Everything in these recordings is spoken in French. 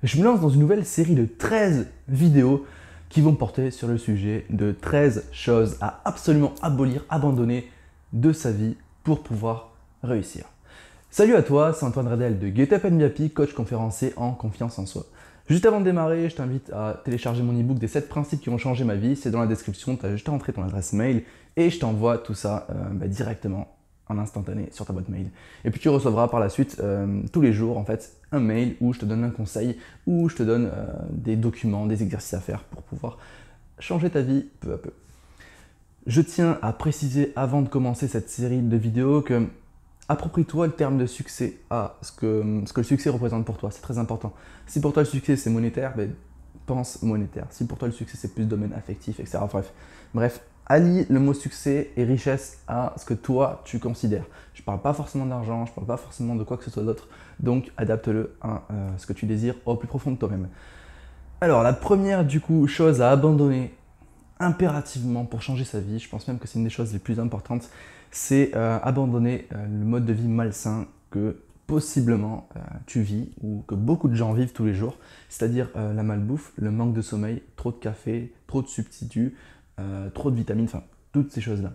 Je me lance dans une nouvelle série de 13 vidéos qui vont porter sur le sujet de 13 choses à absolument abolir, abandonner de sa vie pour pouvoir réussir. Salut à toi, c'est Antoine Redel de Get Up and Be Happy, coach conférencier en confiance en soi. Juste avant de démarrer, je t'invite à télécharger mon ebook des 7 principes qui vont changer ma vie. C'est dans la description, tu as juste à entrer ton adresse mail et je t'envoie tout ça directement en instantané sur ta boîte mail. Et puis tu recevras par la suite tous les jours en fait un mail où je te donne un conseil, où je te donne des documents, des exercices à faire pour pouvoir changer ta vie peu à peu. Je tiens à préciser avant de commencer cette série de vidéos que approprie-toi le terme de succès à ce que le succès représente pour toi, c'est très important. Si pour toi le succès c'est monétaire, pense monétaire. Si pour toi le succès c'est plus domaine affectif, etc. Bref, allie le mot succès et richesse à ce que toi tu considères. Je ne parle pas forcément d'argent, je ne parle pas forcément de quoi que ce soit d'autre, donc adapte-le à ce que tu désires au plus profond de toi-même. Alors la première du coup chose à abandonner impérativement pour changer sa vie, je pense même que c'est une des choses les plus importantes, c'est abandonner le mode de vie malsain que possiblement tu vis ou que beaucoup de gens vivent tous les jours, c'est-à-dire la malbouffe, le manque de sommeil, trop de café, trop de substituts, trop de vitamines, enfin toutes ces choses-là.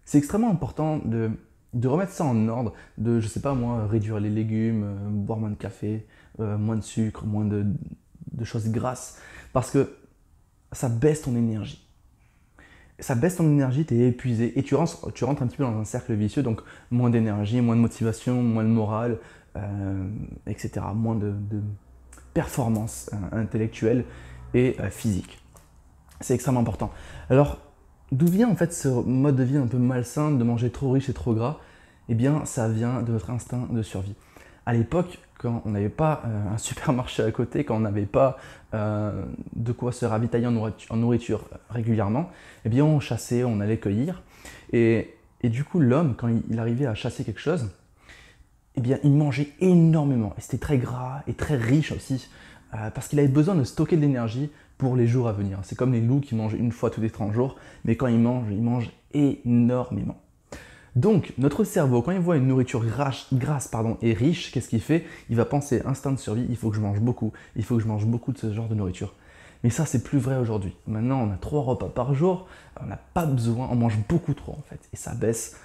C'est extrêmement important de remettre ça en ordre, de, je sais pas moi, réduire les légumes, boire moins de café, moins de sucre, moins de choses grasses, parce que ça baisse ton énergie. Ça baisse ton énergie, tu es épuisé et tu rentres un petit peu dans un cercle vicieux, donc moins d'énergie, moins de motivation, moins de morale, etc. Moins de performance intellectuelle et physique. C'est extrêmement important. Alors, d'où vient en fait ce mode de vie un peu malsain de manger trop riche et trop gras? Eh bien, ça vient de notre instinct de survie. À l'époque, quand on n'avait pas un supermarché à côté, quand on n'avait pas de quoi se ravitailler en nourriture régulièrement, eh bien on chassait, on allait cueillir. Et du coup, l'homme, quand il arrivait à chasser quelque chose, eh bien il mangeait énormément. Et c'était très gras et très riche aussi, parce qu'il avait besoin de stocker de l'énergie pour les jours à venir. C'est comme les loups qui mangent une fois tous les 30 jours, mais quand ils mangent énormément. Donc, notre cerveau, quand il voit une nourriture grasse et riche, qu'est-ce qu'il fait? Il va penser instinct de survie, il faut que je mange beaucoup, il faut que je mange beaucoup de ce genre de nourriture. Mais ça, c'est plus vrai aujourd'hui. Maintenant, on a 3 repas par jour, on n'a pas besoin, on mange beaucoup trop en fait. Et ça baisse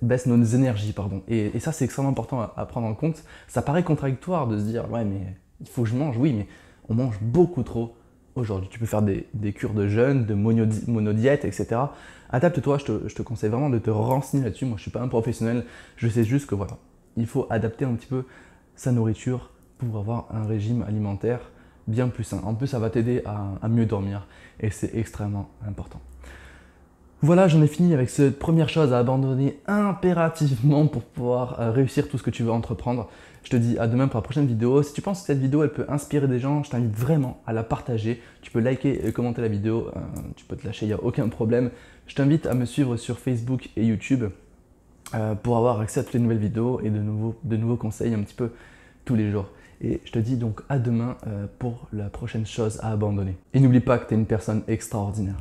baisse nos énergies, pardon. Et ça, c'est extrêmement important à prendre en compte. Ça paraît contradictoire de se dire, ouais, mais il faut que je mange, oui, mais on mange beaucoup trop aujourd'hui. Tu peux faire des cures de jeûne, de monodiète, etc. Adapte-toi, je te conseille vraiment de te renseigner là-dessus. Moi, je ne suis pas un professionnel, je sais juste que voilà, il faut adapter un petit peu sa nourriture pour avoir un régime alimentaire bien plus sain. En plus, ça va t'aider à mieux dormir et c'est extrêmement important. Voilà, j'en ai fini avec cette première chose à abandonner impérativement pour pouvoir réussir tout ce que tu veux entreprendre. Je te dis à demain pour la prochaine vidéo. Si tu penses que cette vidéo elle peut inspirer des gens, je t'invite vraiment à la partager. Tu peux liker et commenter la vidéo, tu peux te lâcher, il n'y a aucun problème. Je t'invite à me suivre sur Facebook et YouTube pour avoir accès à toutes les nouvelles vidéos et de nouveaux conseils un petit peu tous les jours. Et je te dis donc à demain pour la prochaine chose à abandonner. Et n'oublie pas que tu es une personne extraordinaire.